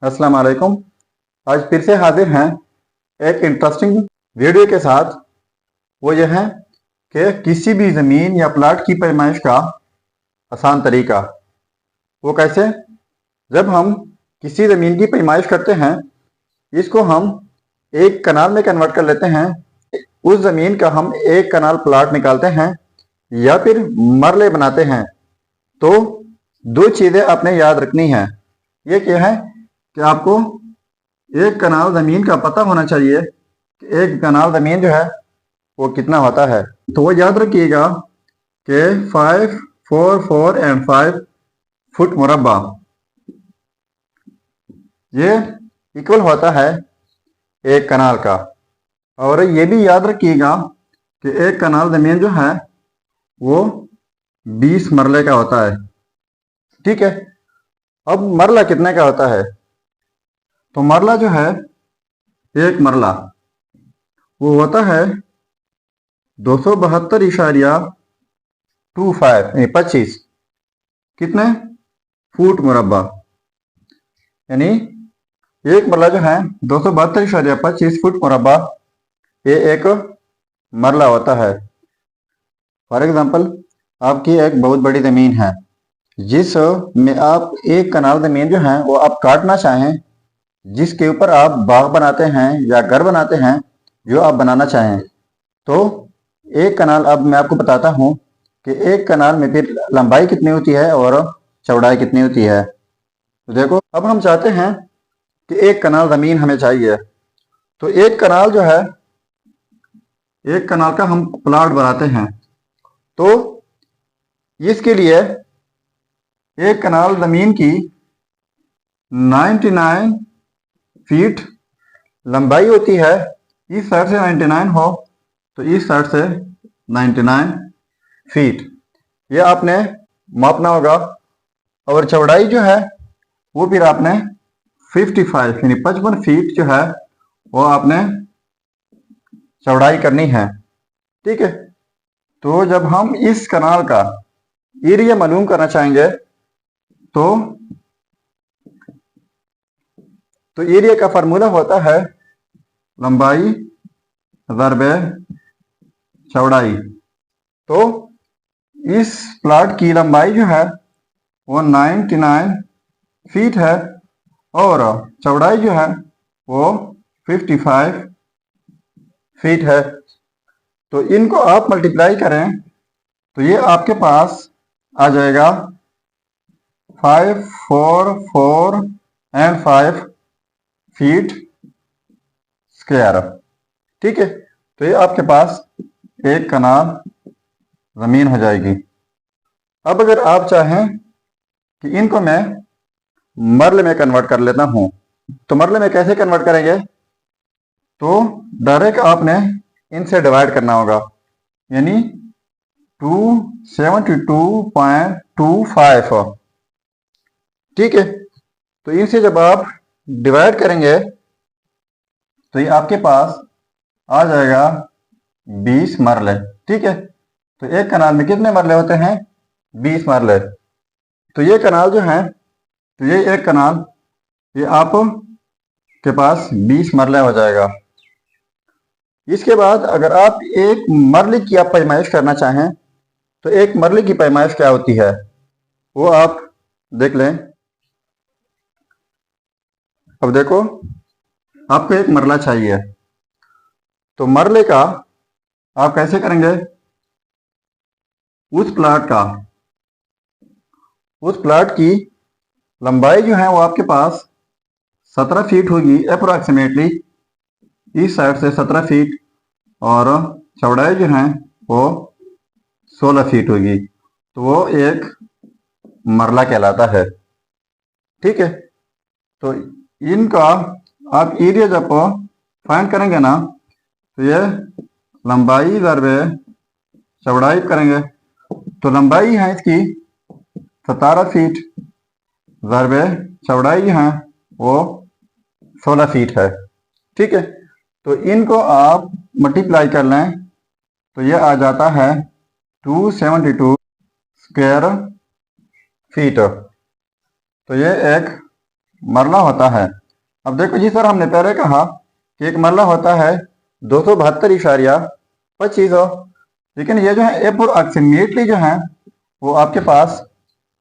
अस्सलाम वालेकुम। आज फिर से हाजिर हैं एक इंटरेस्टिंग वीडियो के साथ। वो ये है कि किसी भी ज़मीन या प्लाट की पैमाइश का आसान तरीका। वो कैसे? जब हम किसी ज़मीन की पैमाइश करते हैं, इसको हम एक कनाल में कन्वर्ट कर लेते हैं। उस ज़मीन का हम एक कनाल प्लाट निकालते हैं या फिर मरले बनाते हैं, तो दो चीज़ें आपने याद रखनी है। ये क्या है कि आपको एक कनाल ज़मीन का पता होना चाहिए कि एक कनाल ज़मीन जो है वो कितना होता है। तो वो याद रखिएगा कि 5, 4, 4 एंड 5 फुट मुरब्बा ये इक्वल होता है एक कनाल का। और ये भी याद रखिएगा कि एक कनाल ज़मीन जो है वो 20 मरले का होता है। ठीक है। अब मरला कितने का होता है? तो मरला जो है, एक मरला वो होता है 272.25 कितने फुट मुरब्बा। यानी एक मरला जो है 272.25 फुट मुरब्बा, ये एक मरला होता है। फॉर एग्जांपल, आपकी एक बहुत बड़ी ज़मीन है जिस में आप एक कनाल ज़मीन जो है वो आप काटना चाहें, जिसके ऊपर आप बाग बनाते हैं या घर बनाते हैं, जो आप बनाना चाहें। तो एक कनाल, अब मैं आपको बताता हूँ कि एक कनाल में फिर लंबाई कितनी होती है और चौड़ाई कितनी होती है। तो देखो, अब हम चाहते हैं कि एक कनाल ज़मीन हमें चाहिए। तो एक कनाल जो है, एक कनाल का हम प्लाट बनाते हैं। तो इसके लिए एक कनाल ज़मीन की 99 फीट लंबाई होती है। इस साइड से 99 हो तो इस साइड से 99 फीट, ये आपने मापना होगा। और चौड़ाई जो है वो फिर आपने 55 यानी 55 फीट जो है वो आपने चौड़ाई करनी है। ठीक है। तो जब हम इस कनाल का एरिया मालूम करना चाहेंगे, तो एरिया का फार्मूला होता है लंबाई ज़रबे चौड़ाई। तो इस प्लाट की लंबाई जो है वो 99 फीट है और चौड़ाई जो है वो 55 फीट है। तो इनको आप मल्टीप्लाई करें तो ये आपके पास आ जाएगा 5, 4, 4 एंड 5 फीट स्क्वायर। ठीक है। तो ये आपके पास एक कनाल ज़मीन हो जाएगी। अब अगर आप चाहें कि इनको मैं मरल में कन्वर्ट कर लेता हूं, तो मरल में कैसे कन्वर्ट करेंगे? तो डायरेक्ट आपने इनसे डिवाइड करना होगा, यानी 272.25। ठीक है। तो इनसे जब आप डिवाइड करेंगे तो ये आपके पास आ जाएगा 20 मरले। ठीक है। तो एक कनाल में कितने मरले होते हैं? 20 मरले। तो ये कनाल जो है, तो ये एक कनाल, ये आप के पास 20 मरला हो जाएगा। इसके बाद अगर आप एक मरले की आप पैमाइश करना चाहें, तो एक मरले की पैमाइश क्या होती है वो आप देख लें। अब देखो, आपको एक मरला चाहिए, तो मरले का आप कैसे करेंगे? उस प्लाट की लंबाई जो है वो आपके पास 17 फीट होगी अप्रोक्सीमेटली, इस साइड से 17 फीट, और चौड़ाई जो है वो 16 फीट होगी। तो वो एक मरला कहलाता है। ठीक है। तो इनका आप एरिया जब फाइंड करेंगे ना, तो ये लंबाई ज़रबे चौड़ाई करेंगे। तो लंबाई है इसकी 17 फीट, ज़रबे चौड़ाई है वो 16 फीट है। ठीक है। तो इनको आप मल्टीप्लाई कर लें तो ये आ जाता है 272 स्क्वायर फीट। तो ये एक मरला होता है। अब देखो जी सर, हमने पहले कहा कि एक मरला होता है 272.25, लेकिन ये जो है अप्रोक्सीमेटली जो है वो आपके पास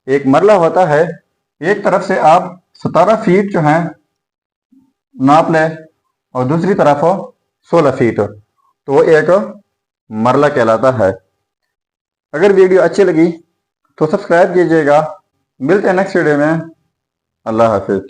एक मरला होता है, एक तरफ से आप 17 फीट जो है नाप ले और दूसरी तरफ 16 फीट, तो वो एक मरला कहलाता है। अगर वीडियो अच्छी लगी तो सब्सक्राइब कीजिएगा। मिलते हैं नेक्स्ट वीडियो में। अल्लाह हाफिज।